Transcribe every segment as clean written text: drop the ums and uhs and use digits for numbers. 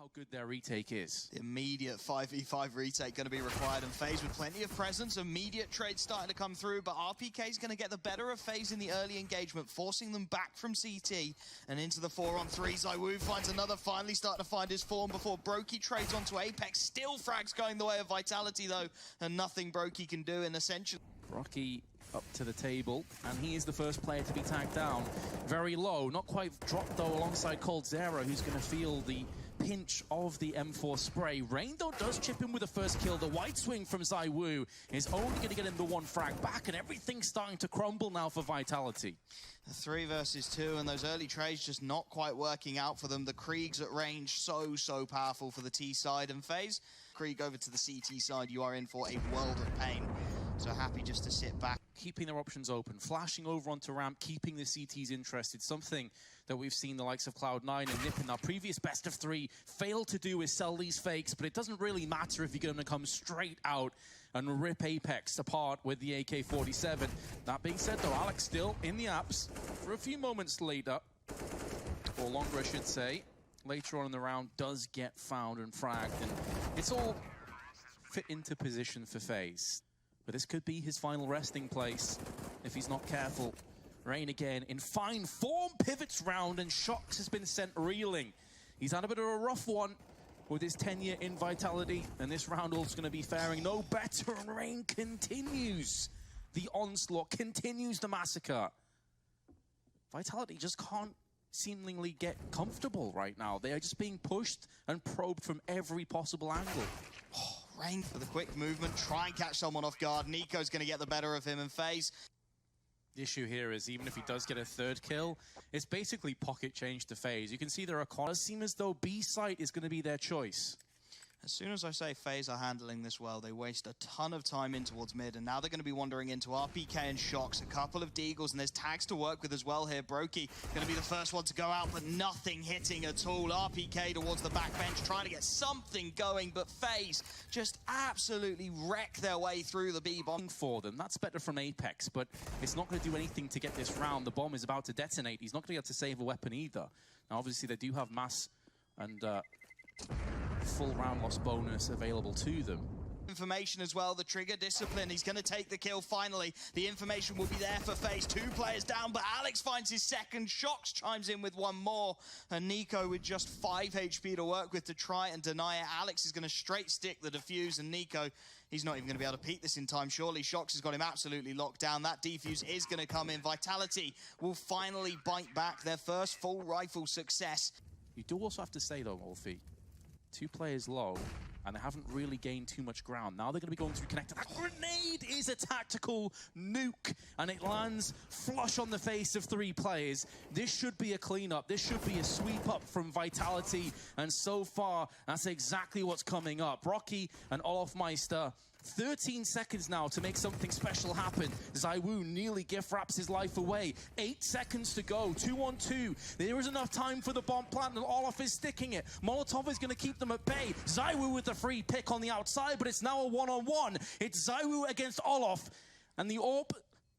how good their retake is. The immediate 5v5 retake going to be required, and FaZe with plenty of presence, immediate trades starting to come through, but RPK is going to get the better of FaZe in the early engagement, forcing them back from CT and into the 4-on-3. ZywOo finds another, finally starting to find his form before Brokey trades onto Apex. Still frags going the way of Vitality though, and nothing Brokey can do in essentially. Rocky up to the table, and he is the first player to be tagged down. Very low, not quite dropped though, alongside coldzera, who's going to feel the pinch of the M4 spray. Rain though does chip in with the first kill. The wide swing from ZywOo is only going to get him the one frag back, and everything's starting to crumble now for Vitality. 3 versus 2, and those early trades just not quite working out for them. The Kriegs at range, so powerful for the T side, and FaZe. Krieg over to the CT side, you are in for a world of pain. So happy just to sit back. Keeping their options open, flashing over onto ramp, keeping the CTs interested. Something that we've seen the likes of Cloud9 and Nip in our previous best of 3 fail to do is sell these fakes, but it doesn't really matter if you're going to come straight out and rip Apex apart with the AK-47. That being said though, Alex still in the apps for a few moments later, or longer I should say, later on in the round does get found and fragged, and it's all fit into position for FaZe. But this could be his final resting place if he's not careful. Rain again in fine form, pivots round, and Shox has been sent reeling. He's had a bit of a rough one with his tenure in Vitality, and this round is going to be faring no better, and Rain continues the onslaught, continues the massacre. Vitality just can't seemingly get comfortable right now. They are just being pushed and probed from every possible angle. Rain for the quick movement, try and catch someone off guard. Nico's going to get the better of him, and FaZe. The issue here is even if he does get a third kill, it's basically pocket change to FaZe. You can see there are corners. It seems as though B site is going to be their choice. As soon as I say FaZe are handling this well, they waste a ton of time in towards mid, and now they're going to be wandering into RPK and Shox, a couple of Deagles, and there's tags to work with as well here. Brokey going to be the first one to go out, but nothing hitting at all. RPK towards the back bench, trying to get something going, but FaZe just absolutely wreck their way through the B-bomb. For them, that's better from Apex, but it's not going to do anything to get this round. The bomb is about to detonate. He's not going to be able to save a weapon either. Now, obviously, they do have mass and full round loss bonus available to them. Information as well, the trigger discipline, he's going to take the kill finally. The information will be there for FaZe, 2 players down, but Alex finds his second. Shox chimes in with one more, and Nico with just 5 HP to work with to try and deny it. Alex is going to straight stick the defuse, and Nico, he's not even going to be able to peek this in time, surely. Shox has got him absolutely locked down. That defuse is going to come in. Vitality will finally bite back their first full rifle success. You do also have to say though, Wolfie, 2 players low, and they haven't really gained too much ground. Now they're going to be going through connector. That grenade is a tactical nuke, and it lands flush on the face of 3 players. This should be a cleanup. This should be a sweep up from Vitality, and so far, that's exactly what's coming up. Rocky and Olofmeister, 13 seconds now to make something special happen. ZywOo nearly gift wraps his life away. 8 seconds to go, 2-on-2. There is enough time for the bomb plant, and Olof is sticking it. Molotov is going to keep them at bay. ZywOo with the free pick on the outside, but it's now a 1-on-1. It's ZywOo against Olof, and the AWP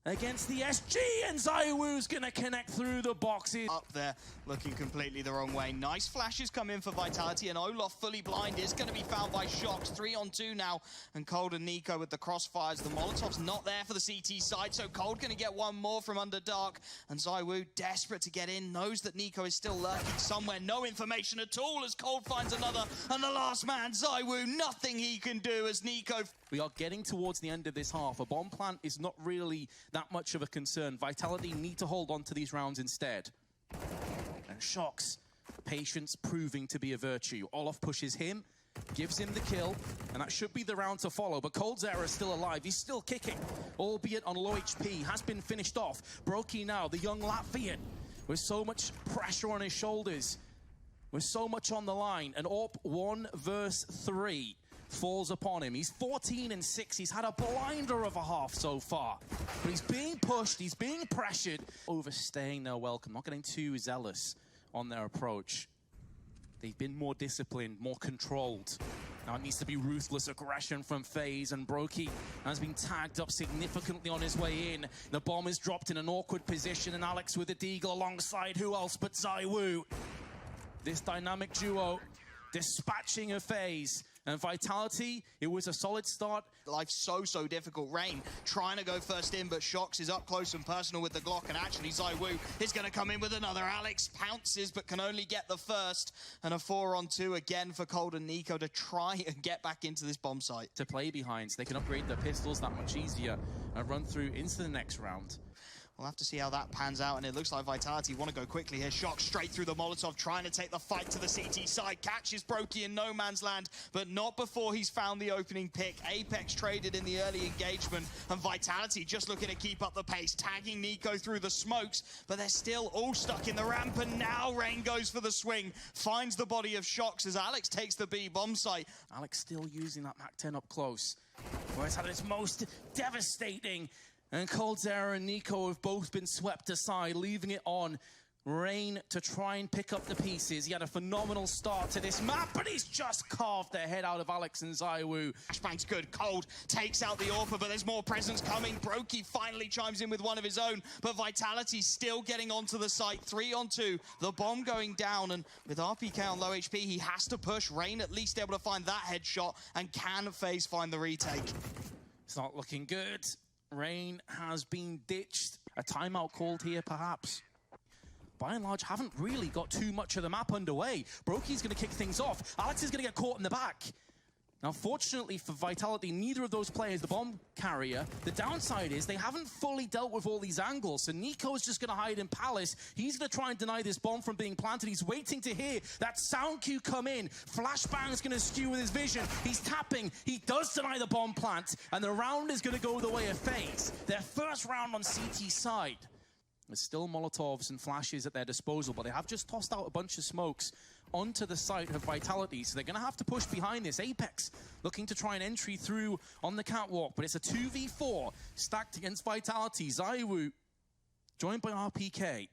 against the SG, and ZywOo's gonna connect through the boxes. Up there, looking completely the wrong way. Nice flashes come in for Vitality, and Olaf fully blind is gonna be found by Shox. 3-on-2 now, and Cold and Nico with the crossfires. The Molotov's not there for the CT side, so Cold gonna get one more from under dark, and ZywOo, desperate to get in, knows that Nico is still lurking somewhere. No information at all as Cold finds another, and the last man, ZywOo, nothing he can do as Nico. We are getting towards the end of this half. A bomb plant is not really that much of a concern. Vitality need to hold on to these rounds instead. And Shox, patience proving to be a virtue. Olof pushes him, gives him the kill, and that should be the round to follow. But coldzera is still alive. He's still kicking, albeit on low HP. Has been finished off. Brokey now, the young Latvian, with so much pressure on his shoulders, with so much on the line. And AWP 1 versus 3 falls upon him. He's 14-6. He's had a blinder of a half so far. But he's being pushed. He's being pressured. Overstaying their welcome. Not getting too zealous on their approach. They've been more disciplined, more controlled. Now it needs to be ruthless aggression from FaZe, and Brokey has been tagged up significantly on his way in. The bomb is dropped in an awkward position, and Alex with a deagle alongside who else but ZywOo. This dynamic duo dispatching a FaZe. And Vitality, it was a solid start. Life's so difficult. Rain trying to go first in, but Shox is up close and personal with the Glock, and actually ZywOo is going to come in with another. Alex pounces, but can only get the first. And a 4-on-2 again for Cold and Nico to try and get back into this bomb site. To play behind, so they can upgrade their pistols that much easier and run through into the next round. We'll have to see how that pans out, and it looks like Vitality want to go quickly here. Shox straight through the Molotov, trying to take the fight to the CT side. Catches Brokey in no man's land, but not before he's found the opening pick. Apex traded in the early engagement, and Vitality just looking to keep up the pace, tagging Nico through the smokes, but they're still all stuck in the ramp, and now Rain goes for the swing, finds the body of Shox as Alex takes the B bomb site. Alex still using that MAC-10 up close, where it's had its most devastating. And coldzera and Nico have both been swept aside, leaving it on Rain to try and pick up the pieces. He had a phenomenal start to this map, but he's just carved the head out of Alex and ZywOo. Flashbang's good. Cold takes out the AWPer, but there's more presence coming. Brokey finally chimes in with one of his own, but Vitality still getting onto the site. 3-on-2, the bomb going down, and with RPK on low HP, he has to push. Rain at least able to find that headshot, and can FaZe find the retake? It's not looking good. Rain has been ditched. A timeout called here, perhaps. By and large, haven't really got too much of the map underway. Brokey's going to kick things off. Alex is going to get caught in the back. Now, fortunately for Vitality, neither of those players, the bomb carrier, the downside is they haven't fully dealt with all these angles. So Nico's just going to hide in Palace. He's going to try and deny this bomb from being planted. He's waiting to hear that sound cue come in. Flashbang's going to skew with his vision. He's tapping. He does deny the bomb plant. And the round is going to go the way of FaZe. Their first round on CT side. There's still Molotovs and flashes at their disposal, but they have just tossed out a bunch of smokes onto the site of Vitality, so they're going to have to push behind this. Apex looking to try an entry through on the catwalk, but it's a 2v4 stacked against Vitality. ZywOo joined by RPK.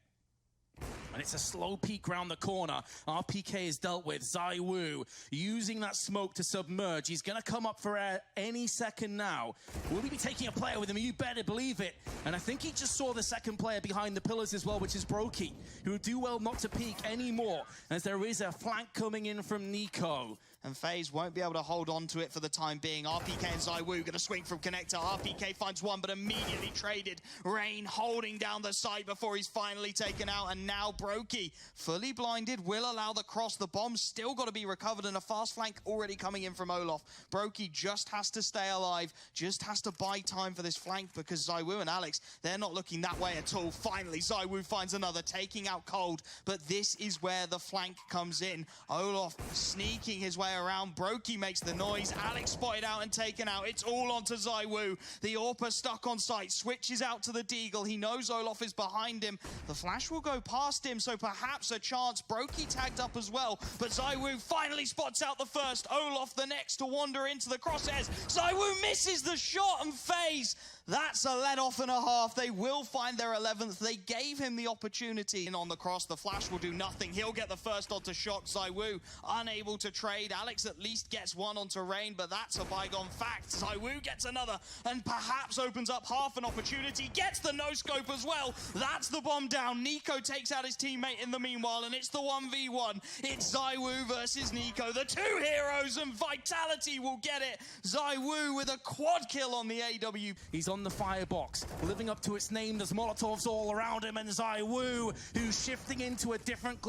And it's a slow peek round the corner. RPK is dealt with. ZywOo using that smoke to submerge. He's going to come up for air any second now. Will he be taking a player with him? You better believe it. And I think he just saw the second player behind the pillars as well, which is Brokey, who would do well not to peek anymore, as there is a flank coming in from Nico. And FaZe won't be able to hold on to it for the time being. RPK and ZywOo going to swing from connector. RPK finds one, but immediately traded. Rain holding down the site before he's finally taken out. And now Brokey, fully blinded, will allow the cross. The bomb's still got to be recovered, and a fast flank already coming in from Olof. Brokey just has to stay alive, just has to buy time for this flank, because ZywOo and Alex, they're not looking that way at all. Finally, ZywOo finds another, taking out Cold, but this is where the flank comes in. Olof sneaking his way around. Brokey makes the noise. Alex spotted out and taken out. It's all onto ZywOo. The AWPer stuck on site, switches out to the Deagle. He knows Olof is behind him. The flash will go past him, so perhaps a chance. Brokey tagged up as well, but ZywOo finally spots out the first. Olof the next to wander into the crosshairs. ZywOo misses the shot, and FaZe, that's a let-off and a half. They will find their 11th. They gave him the opportunity. And on the cross, the flash will do nothing. He'll get the first onto Shox. ZywOo unable to trade. Alex at least gets one onto Rain, but that's a bygone fact. ZywOo gets another and perhaps opens up half an opportunity. Gets the no-scope as well. That's the bomb down. Nico takes out his teammate in the meanwhile, and it's the 1v1. It's ZywOo versus Nico. The two heroes, and Vitality will get it. ZywOo with a quad kill on the AW. He's on the firebox, living up to its name. There's Molotovs all around him, and ZywOo, who's shifting into a different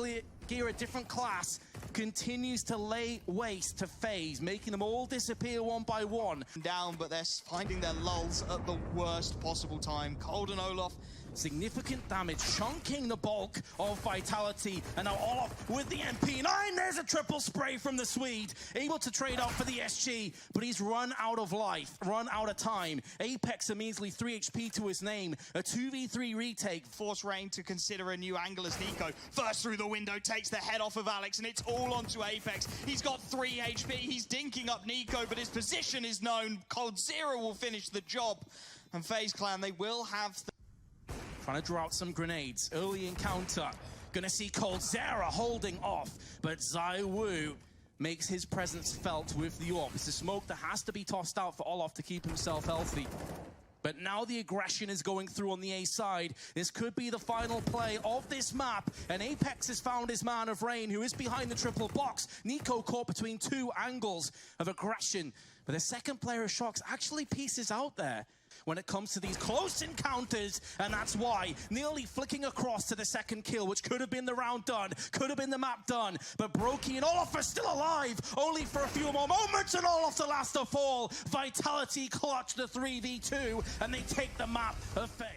gear, a different class, continues to lay waste to FaZe, making them all disappear one by one. Down, but they're finding their lulls at the worst possible time. Cold and Olof, significant damage, chunking the bulk of Vitality, and now Olof with the MP9. There's a triple spray from the Swede, able to trade out for the SG, but he's run out of life, run out of time. Apex immediately 3 HP to his name, a 2v3 retake. Force Rain to consider a new angle as Nico first through the window takes the head off of Alex, and it's all onto Apex. He's got 3 HP, he's dinking up Nico, but his position is known. coldzera will finish the job, and FaZe Clan, they will have trying to draw out some grenades. Early encounter. Gonna see coldzera holding off, but ZywOo makes his presence felt with the AWP. It's a smoke that has to be tossed out for Olof to keep himself healthy. But now the aggression is going through on the A side. This could be the final play of this map. And Apex has found his man of Rain, who is behind the triple box. Nico caught between two angles of aggression. But the second player of Shox actually pieces out there when it comes to these close encounters, and that's why nearly flicking across to the second kill, which could have been the round done, could have been the map done, but Brokey and Olof are still alive, only for a few more moments, and Olof the last to fall. Vitality clutch the 3v2, and they take the map of FaZe.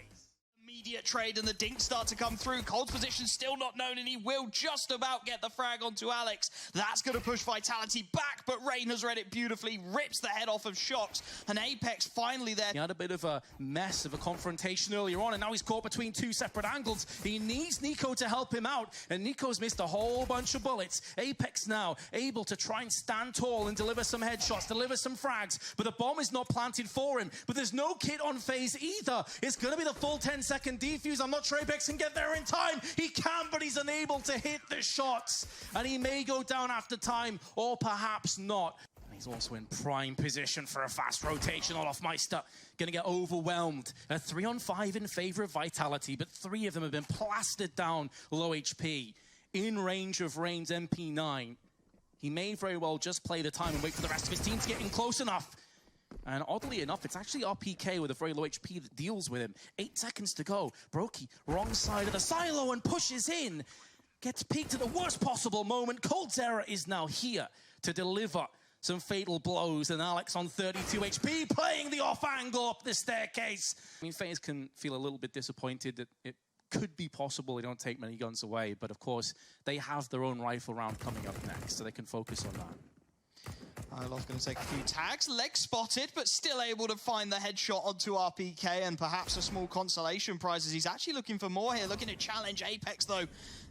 Immediate trade and the dinks start to come through. Cold's position still not known, and he will just about get the frag onto Alex. That's going to push Vitality back, but Rain has read it beautifully, rips the head off of Shox, and Apex finally there. He had a bit of a mess of a confrontation earlier on, and now he's caught between two separate angles. He needs Nico to help him out, and Nico's missed a whole bunch of bullets. Apex now able to try and stand tall and deliver some headshots, deliver some frags, but the bomb is not planted for him. But there's no kit on FaZe either. It's going to be the full 10-second defuse. I'm not sure Apex can get there in time. He can, but he's unable to hit the shots. And he may go down after time, or perhaps not. And he's also in prime position for a fast rotation. Olof Meister gonna get overwhelmed. A 3-on-5 in favor of Vitality, but 3 of them have been plastered down low HP. In range of Rain's MP9. He may very well just play the time and wait for the rest of his team to get in close enough. And oddly enough, it's actually RPK with a very low HP that deals with him. 8 seconds to go. Brokey, wrong side of the silo and pushes in. Gets peaked at the worst possible moment. coldzera is now here to deliver some fatal blows. And Alex on 32 HP, playing the off angle up the staircase. I mean, FaZe can feel a little bit disappointed that it could be possible they don't take many guns away. But of course, they have their own rifle round coming up next, so they can focus on that. Olof's going to take a few tags, leg spotted, but still able to find the headshot onto RPK, and perhaps a small consolation prize as he's actually looking for more here, looking to challenge Apex though.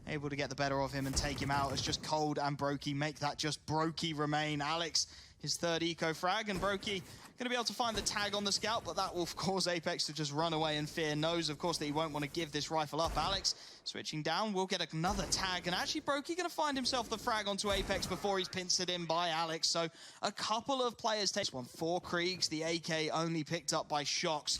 Able to get the better of him and take him out as just Cold and Brokey make that just Brokey remain. Alex, his third eco frag, and Brokey going to be able to find the tag on the scout, but that will cause Apex to just run away in fear. Knows, of course, that he won't want to give this rifle up. Alex switching down, will get another tag, and actually Brokey going to find himself the frag onto Apex before he's pincered in by Alex. So a couple of players take this one. 4 Kriegs, the AK only picked up by Shox.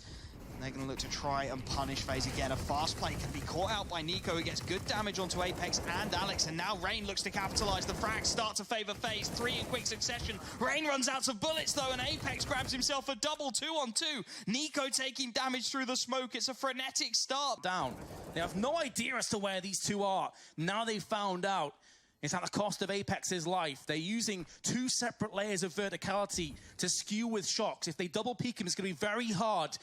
They're going to look to try and punish FaZe again. A fast play can be caught out by Nico, who gets good damage onto Apex and Alex. And now Rain looks to capitalize. The frags start to favor FaZe. 3 in quick succession. Rain runs out of bullets, though, and Apex grabs himself a double 2-on-2. Nico taking damage through the smoke. It's a frenetic start. Down. They have no idea as to where these two are. Now they've found out. It's at the cost of Apex's life. They're using 2 separate layers of verticality to skew with Shox. If they double peek him, it's going to be very hard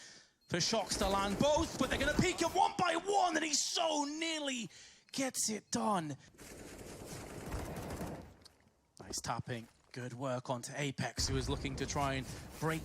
for Shox to land both, but they're going to peek him one by one, and he so nearly gets it done. Nice tapping. Good work onto Apex, who is looking to try and break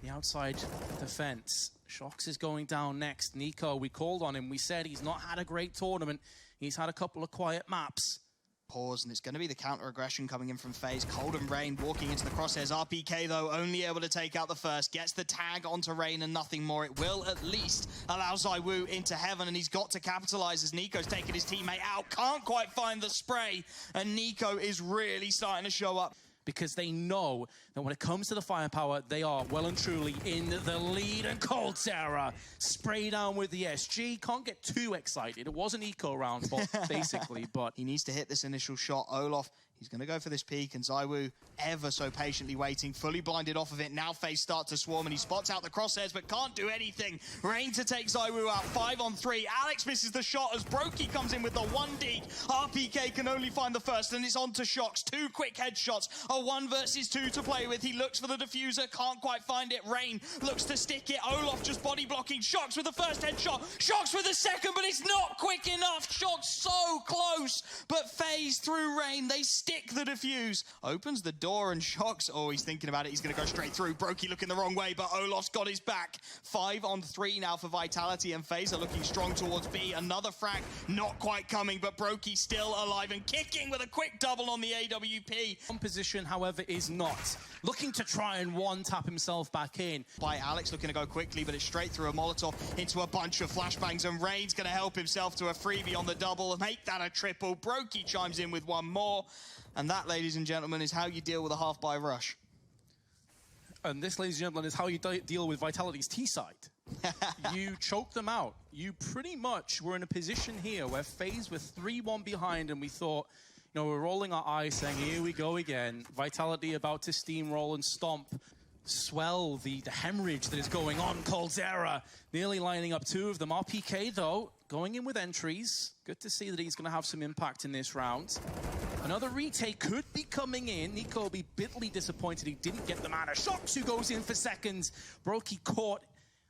the outside defense. Shox is going down next. Nico, we called on him. We said he's not had a great tournament. He's had a couple of quiet maps. Pause, and it's going to be the counter-aggression coming in from FaZe. Cold and Rain walking into the crosshairs. RPK, though, only able to take out the first. Gets the tag onto Rain and nothing more. It will at least allow ZywOo into heaven, and he's got to capitalize as Nico's taking his teammate out. Can't quite find the spray, and Nico is really starting to show up. Because they know that when it comes to the firepower, they are well and truly in the lead. And coldzera spray down with the SG. Can't get too excited. It was an eco round, basically, but he needs to hit this initial shot. Olof, he's going to go for this peek, and ZywOo ever so patiently waiting, fully blinded off of it. Now FaZe start to swarm, and he spots out the crosshairs, but can't do anything. Rain to take ZywOo out, 5-on-3. Alex misses the shot as Brokey comes in with the 1D. RPK can only find the first, and it's on to Shox. 2 quick headshots, a 1 versus 2 to play with. He looks for the diffuser, can't quite find it. Rain looks to stick it. Olof just body blocking. Shox with the first headshot. Shox with the second, but it's not quick enough. Shox so close, but FaZe through Rain, they stick the diffuse. Opens the door, and Shox, oh, he's thinking about it. He's going to go straight through. Brokey looking the wrong way, but Olof's got his back. 5-on-3 now for Vitality, and FaZe are looking strong towards B. Another frag, not quite coming, but Brokey still alive and kicking with a quick double on the AWP. One position, however, is not. Looking to try and one-tap himself back in. By Alex looking to go quickly, but it's straight through a Molotov into a bunch of flashbangs, and Rain's going to help himself to a freebie on the double, make that a triple. Brokey chimes in with 1 more. And that, ladies and gentlemen, is how you deal with a half-buy rush. And this, ladies and gentlemen, is how you deal with Vitality's T-side. You choke them out. You pretty much were in a position here where FaZe were 3-1 behind, and we thought, you know, we're rolling our eyes saying, here we go again. Vitality about to steamroll and stomp, swell the hemorrhage that is going on. coldzera nearly lining up two of them. RPK, though, going in with entries. Good to see that he's going to have some impact in this round. Another retake could be coming in. NiKo will be bitterly disappointed he didn't get the mana. Shox, who goes in for seconds. Brokey caught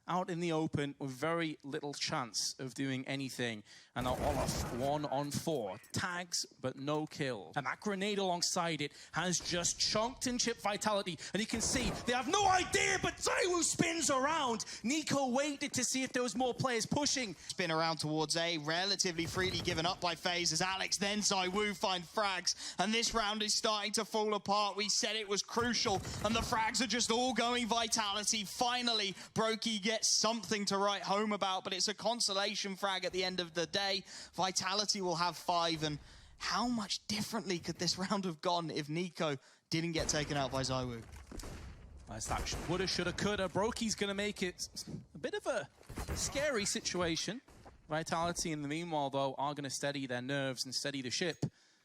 out in the open with very little chance of doing anything. And now Olof, 1-on-4. Tags, but no kill. And that grenade alongside it has just chunked and chipped Vitality. And you can see they have no idea, but ZywOo spins around. NiKo waited to see if there was more players pushing. Spin around towards A, relatively freely given up by FaZe as Alex, then ZywOo find frags. And this round is starting to fall apart. We said it was crucial, and the frags are just all going Vitality. Finally, Brokey gets something to write home about, but it's a consolation frag at the end of the day. Vitality will have 5, and how much differently could this round have gone if NiKo didn't get taken out by ZywOo? Nice action. Woulda, shoulda, coulda. Brokey's going to make it a bit of a scary situation. Vitality, in the meanwhile, though, are going to steady their nerves and steady the ship.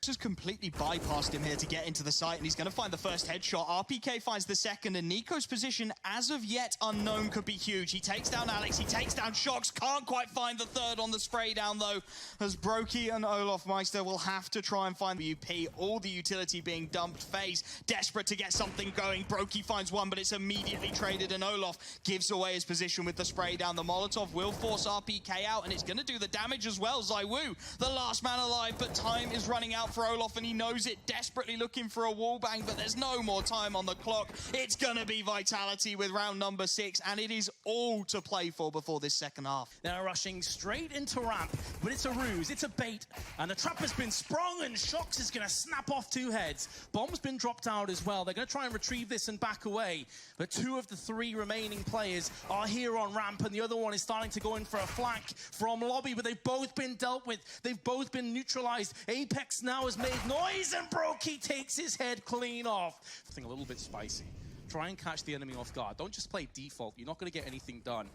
Just completely bypassed him here to get into the site, and he's going to find the first headshot. RPK finds the second, and NiKo's position, as of yet unknown, could be huge. He takes down Alex, he takes down Shox, can't quite find the third on the spray down, though, as Brokey and olofmeister will have to try and find the UP. All the utility being dumped. FaZe desperate to get something going. Brokey finds one, but it's immediately traded, and Olof gives away his position with the spray down. The Molotov will force RPK out, and it's going to do the damage as well. ZywOo, the last man alive, but time is running out for Olof, and he knows it, desperately looking for a wallbang, but there's no more time on the clock. It's gonna be Vitality with round number 6, and it is all to play for before this second half. They're rushing straight into ramp, but it's a ruse, it's a bait, and the trap has been sprung, and Shox is gonna snap off 2 heads. Bomb's been dropped out as well. They're gonna try and retrieve this and back away, but 2 of the 3 remaining players are here on ramp, and the other one is starting to go in for a flank from lobby, but they've both been dealt with. They've both been neutralized. Apex now has made noise, and Brokey takes his head clean off. Something a little bit spicy. Try and catch the enemy off guard. Don't just play default. You're not going to get anything done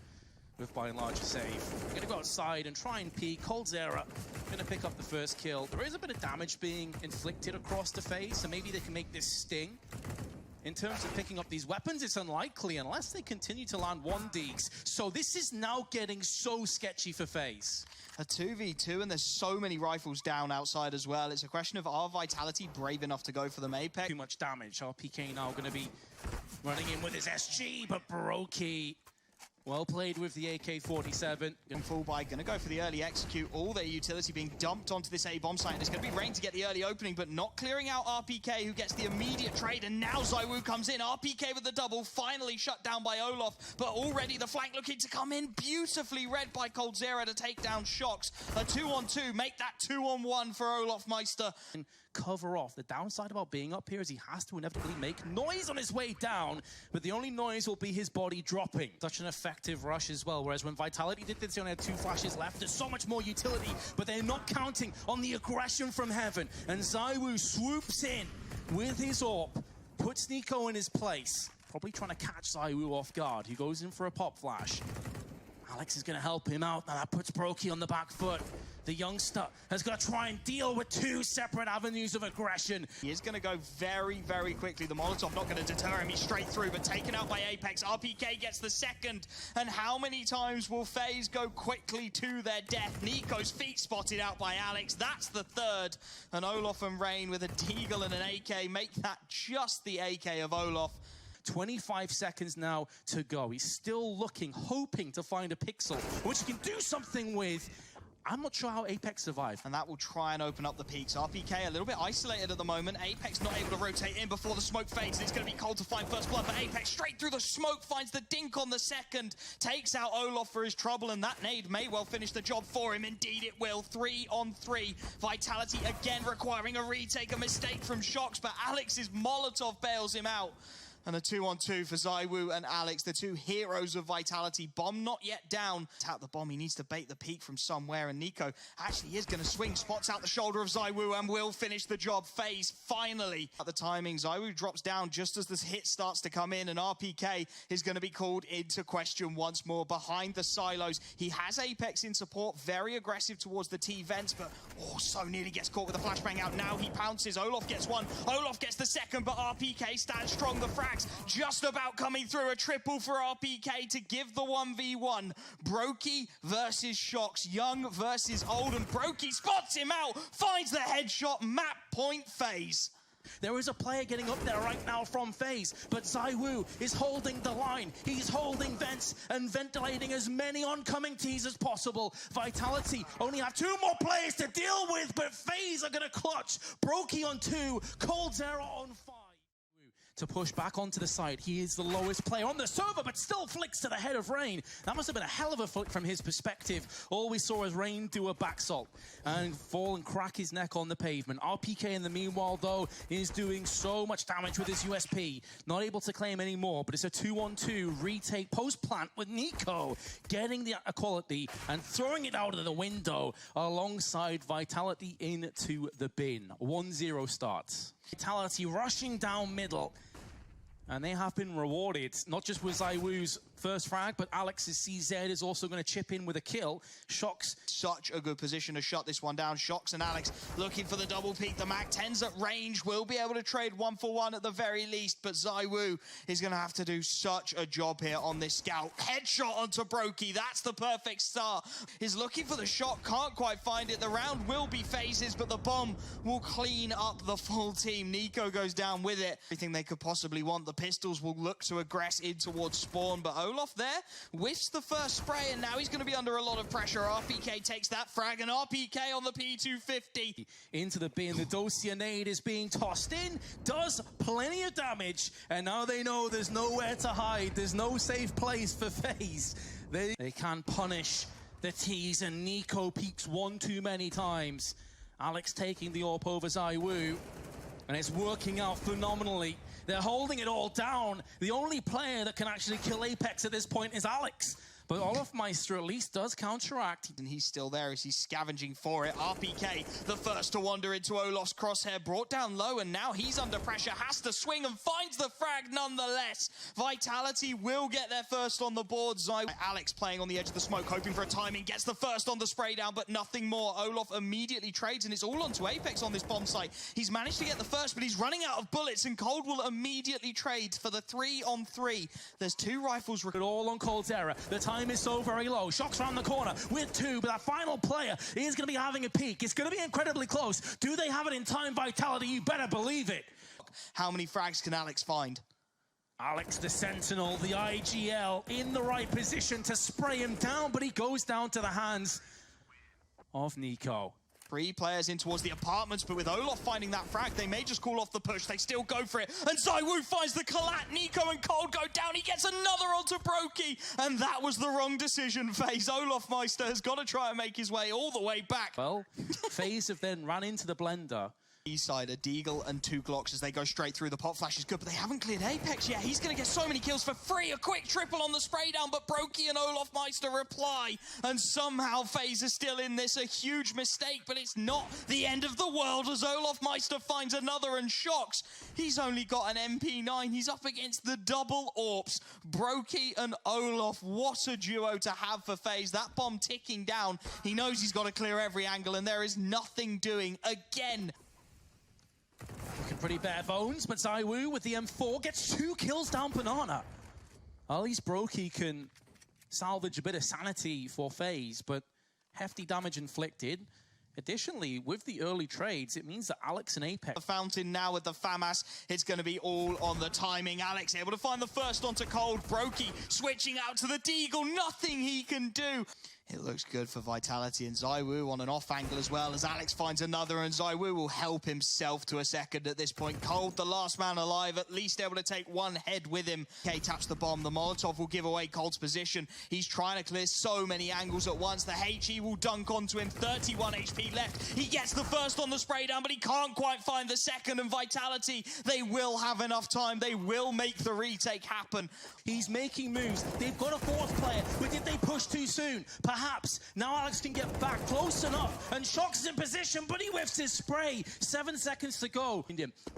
with, by and large, a save. You're going to go outside and try and peek. coldzera going to pick up the first kill. There is a bit of damage being inflicted across the FaZe, so maybe they can make this sting. In terms of picking up these weapons, it's unlikely unless they continue to land 1Ds. So this is now getting so sketchy for FaZe. A 2v2, and there's so many rifles down outside as well. It's a question of, are Vitality brave enough to go for them Apex? Too much damage. RPK now going to be running in with his SG, but Brokey, well played with the AK-47. Full buy, gonna go for the early execute. All their utility being dumped onto this A bomb site. And it's gonna be Rain to get the early opening, but not clearing out RPK, who gets the immediate trade. And now ZywOo comes in. RPK with the double, finally shut down by Olof. But already the flank looking to come in, beautifully read by coldzera to take down Shox. A 2-on-2, make that 2-on-1 for olofmeister. And cover off. The downside about being up here is he has to inevitably make noise on his way down, but the only noise will be his body dropping. Such an effective rush as well, whereas when Vitality did this, they only had 2 flashes left. There's so much more utility, but they're not counting on the aggression from heaven. And ZywOo swoops in with his AWP, puts NiKo in his place, probably trying to catch ZywOo off guard. He goes in for a pop flash. Alex is going to help him out. Now that puts Brokey on the back foot. The youngster has got to try and deal with 2 separate avenues of aggression. He is going to go very, very quickly. The Molotov not going to deter him. He's straight through, but taken out by Apex. RPK gets the second. And how many times will FaZe go quickly to their death? NiKo's feet spotted out by Alex. That's the third. And Olof and Rain with a Deagle and an AK make that just the AK of Olof. 25 seconds now to go. He's still looking, hoping to find a pixel, which he can do something with. I'm not sure how Apex survived. And that will try and open up the peaks. RPK a little bit isolated at the moment. Apex not able to rotate in before the smoke fades. It's going to be cold to find first blood, but Apex straight through the smoke finds the dink on the second. Takes out Olof for his trouble, and that nade may well finish the job for him. Indeed it will. 3-on-3. Vitality again requiring a retake. A mistake from Shox, but Alex's Molotov bails him out. And a 2-on-2 for ZywOo and Alex, the two heroes of Vitality. Bomb not yet down. Tap the bomb, he needs to bait the peak from somewhere, and Nico actually is going to swing, spots out the shoulder of ZywOo and will finish the job. FaZe finally at the timing. ZywOo drops down just as this hit starts to come in, and RPK is going to be called into question once more behind the silos. He has Apex in support, very aggressive towards the T-vents, but so nearly gets caught with a flashbang out. Now he pounces, Olof gets one, Olof gets the second, but RPK stands strong. The frags just about coming through, a triple for RPK to give the 1v1. Brokey versus Shox, young versus old, and Brokey spots him out, finds the headshot, map point FaZe. There is a player getting up there right now from FaZe, but ZywOo is holding the line. He's holding vents and ventilating as many oncoming Ts as possible. Vitality only have 2 more players to deal with, but FaZe are going to clutch. Brokey on 2, coldzera on 5. To push back onto the side. He is the lowest player on the server, but still flicks to the head of Rain. That must have been a hell of a flick from his perspective. All we saw is Rain do a backsalt and fall and crack his neck on the pavement. RPK in the meanwhile, though, is doing so much damage with his USP. Not able to claim any more, but it's a 2-on-2 retake post-plant with Nico getting the equality and throwing it out of the window alongside Vitality into the bin. 1-0 starts. Vitality rushing down middle. And they have been rewarded, not just with ZywOo's first frag, but Alex's CZ is also going to chip in with a kill. Shox. Such a good position to shut this one down. Shox and Alex looking for the double peak. The Mac 10's at range, will be able to trade 1-for-1 at the very least, but ZywOo is going to have to do such a job here on this scout. Headshot onto Brokey, that's the perfect start. He's looking for the shot, can't quite find it. The round will be FaZe's, but the bomb will clean up the full team. Nico goes down with it. Everything they could possibly want. The pistols will look to aggress in towards spawn, but Olof there whiffs the first spray, and now he's going to be under a lot of pressure. RPK takes that frag, and RPK on the P250. Into the bin, the Dosia nade is being tossed in, does plenty of damage, and now they know there's nowhere to hide. There's no safe place for FaZe. They can punish the Ts, and Nico peeks one too many times. Alex taking the AWP over ZywOo, and it's working out phenomenally. They're holding it all down. The only player that can actually kill Apex at this point is Alex. But Olofmeister at least does counteract. And he's still there as he's scavenging for it. RPK, the first to wander into Olof's crosshair, brought down low, and now he's under pressure, has to swing and finds the frag nonetheless. Vitality will get their first on the board. Alex playing on the edge of the smoke, hoping for a timing, gets the first on the spray down, but nothing more. Olof immediately trades, and it's all onto Apex on this bomb site. He's managed to get the first, but he's running out of bullets, and Cold will immediately trade for the 3-on-3. There's 2 rifles. All on coldzera. The time is so very low. Shox around the corner with 2, but that final player is going to be having a peek. It's going to be incredibly close. Do they have it in time, Vitality? You better believe it. How many frags can Alex find? Alex the Sentinel, the IGL, in the right position to spray him down, but he goes down to the hands of Nico. 3 players in towards the apartments, but with Olof finding that frag, they may just call off the push. They still go for it, and ZywOo finds the collat. Nico and Cold go down. He gets another onto Brokey, and that was the wrong decision. FaZe, Olofmeister has got to try and make his way all the way back. Well, FaZe have then ran into the blender. Side, a Deagle and 2 Glocks as they go straight through. The pop flash is good, but they haven't cleared Apex yet. He's going to get so many kills for free. A quick triple on the spray down, but Brokey and Olofmeister reply, and somehow FaZe is still in this. A huge mistake, but it's not the end of the world as Olofmeister finds another, and Shox, he's only got an MP9. He's up against the double AWPs. Brokey and Olof, what a duo to have for FaZe. That bomb ticking down. He knows he's got to clear every angle, and there is nothing doing again. Looking pretty bare bones, but ZywOo with the M4 gets 2 kills down Banana. At least Brokey can salvage a bit of sanity for FaZe, but hefty damage inflicted. Additionally, with the early trades, it means that Alex and Apex... The fountain now with the FAMAS. It's going to be all on the timing. Alex able to find the first onto Cold. Brokey switching out to the Deagle. Nothing he can do. It looks good for Vitality and ZywOo on an off angle as well, as Alex finds another, and ZywOo will help himself to a second at this point. Cold, the last man alive, at least able to take one head with him. K taps the bomb. The Molotov will give away Cold's position. He's trying to clear so many angles at once. The HE will dunk onto him. 31 HP left. He gets the first on the spray down, but he can't quite find the second. And Vitality, they will have enough time. They will make the retake happen. He's making moves. They've got a fourth player, but did they push too soon? Perhaps. Now Alex can get back close enough, and Shox is in position, but he whiffs his spray. 7 seconds to go.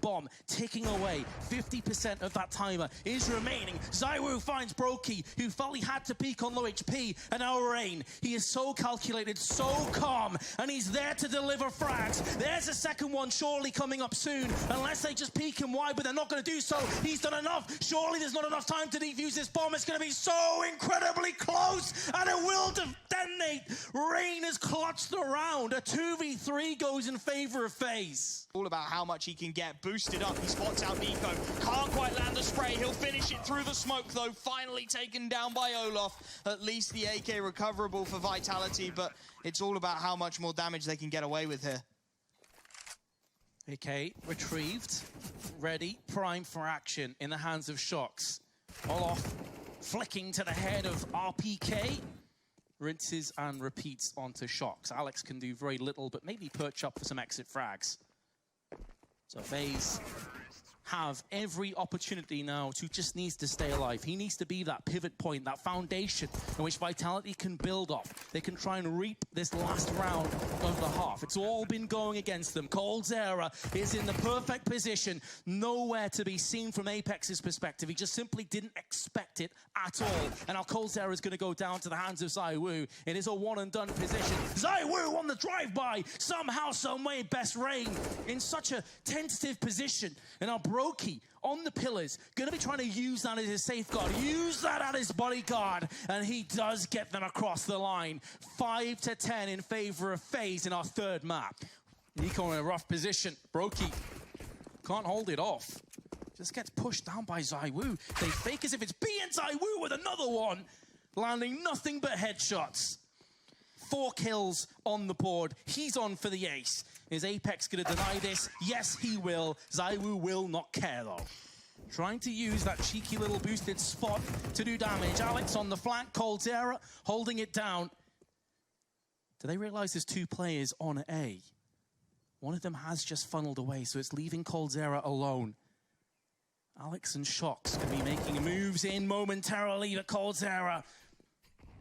Bomb ticking away. 50% of that timer is remaining. ZywOo finds Brokey, who felt he had to peek on low HP, and now Rain. He is so calculated, so calm, and he's there to deliver frags. There's a second one surely coming up soon, unless they just peek him wide, but they're not going to do so. He's done enough. Surely there's not enough time to defuse this bomb. It's going to be so incredibly close, and it will detonate. Rain has clutched the round. A 2v3 goes in favor of FaZe. All about how much he can get boosted up. He spots out Nico. Can't quite land the spray. He'll finish it through the smoke, though. Finally taken down by Olaf. At least the AK recoverable for Vitality, but it's all about how much more damage they can get away with here. AK retrieved, ready, prime for action in the hands of Shox. Olaf flicking to the head of RPK. Rinses and repeats onto Shox. Alex can do very little, but maybe perch up for some exit frags. So FaZe have every opportunity now to just needs to stay alive. He needs to be that pivot point, that foundation in which Vitality can build off. They can try and reap this last round of the half. It's all been going against them. coldzera is in the perfect position, nowhere to be seen from Apex's perspective. He just simply didn't expect it at all. And now coldzera is going to go down to the hands of ZywOo. It is a one and done position. ZywOo on the drive-by, somehow, someway, best Rain in such a tentative position. And now Brokey on the pillars, going to be trying to use that as his safeguard, use that as his bodyguard, and he does get them across the line. 5-10 in favor of FaZe in our third map. Nico in a rough position. Brokey can't hold it off. Just gets pushed down by ZywOo. They fake as if it's B and ZywOo with another one, landing nothing but headshots. 4 kills on the board. He's on for the ace. Is Apex going to deny this? Yes, he will. ZywOo will not care, though. Trying to use that cheeky little boosted spot to do damage. Alex on the flank. coldzera holding it down. Do they realize there's 2 players on A? One of them has just funneled away, so it's leaving coldzera alone. Alex and Shox can be making moves in momentarily, but coldzera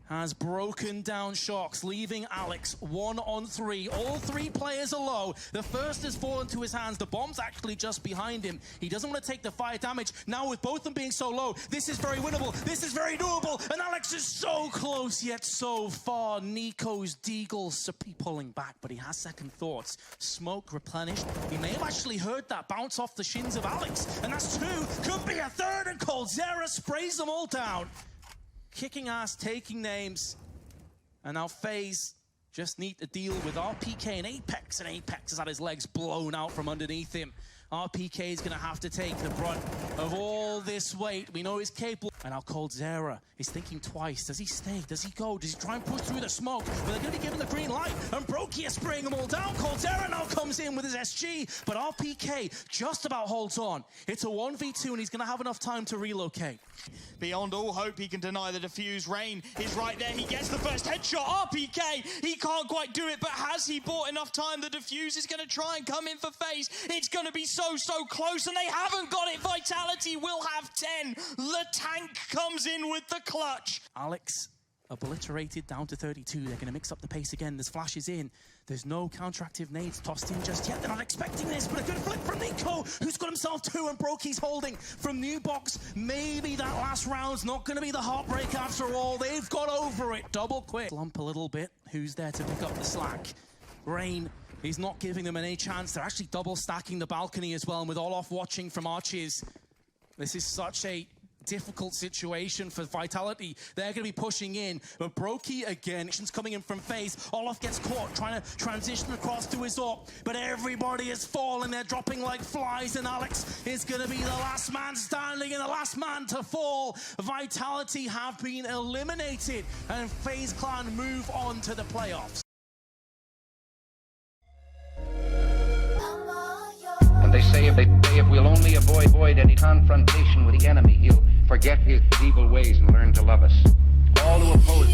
has broken down Shox, leaving Alex 1-on-3. All 3 players are low. The first has fallen to his hands. The bomb's actually just behind him. He doesn't want to take the fire damage. Now with both of them being so low, this is very winnable. This is very doable. And Alex is so close, yet so far. Nico's deagles pulling back, but he has second thoughts. Smoke replenished. He may have actually heard that bounce off the shins of Alex. And that's 2. Could be a third, and coldzera sprays them all down. Kicking ass, taking names, and now FaZe just need to deal with RPK and Apex has had his legs blown out from underneath him. RPK is going to have to take the brunt of all this weight. We know he's capable. And now coldzera is thinking twice. Does he stay? Does he go? Does he try and push through the smoke? But they're going to be given the green light. And Brokey is spraying them all down. coldzera now comes in with his SG. But RPK just about holds on. It's a 1v2 and he's going to have enough time to relocate. Beyond all hope, he can deny the defuse. Rain is right there. He gets the first headshot. RPK, he can't quite do it, but has he bought enough time? The defuse is going to try and come in for FaZe. It's going to be so close, and they haven't got it. Vitality will have 10. The tank comes in with the clutch. Alex obliterated down to 32. They're going to mix up the pace again. There's flashes in. There's no counteractive nades tossed in just yet. They're not expecting this, but a good flip from Nico, who's got himself 2, and Brokey's holding from new box. Maybe that last round's not going to be the heartbreak after all. They've got over it. Double quick. Slump a little bit. Who's there to pick up the slack? Rain. He's not giving them any chance. They're actually double stacking the balcony as well, and with Olaf watching from arches. This is such a difficult situation for Vitality. They're going to be pushing in, but Brokey again, action's coming in from FaZe. Olof gets caught trying to transition across to his AWP, but everybody is falling. They're dropping like flies, and Alex is going to be the last man standing and the last man to fall. Vitality have been eliminated, and FaZe Clan move on to the playoffs. And they say if we'll only avoid any confrontation with the enemy, he'll forget his evil ways and learn to love us. All who oppose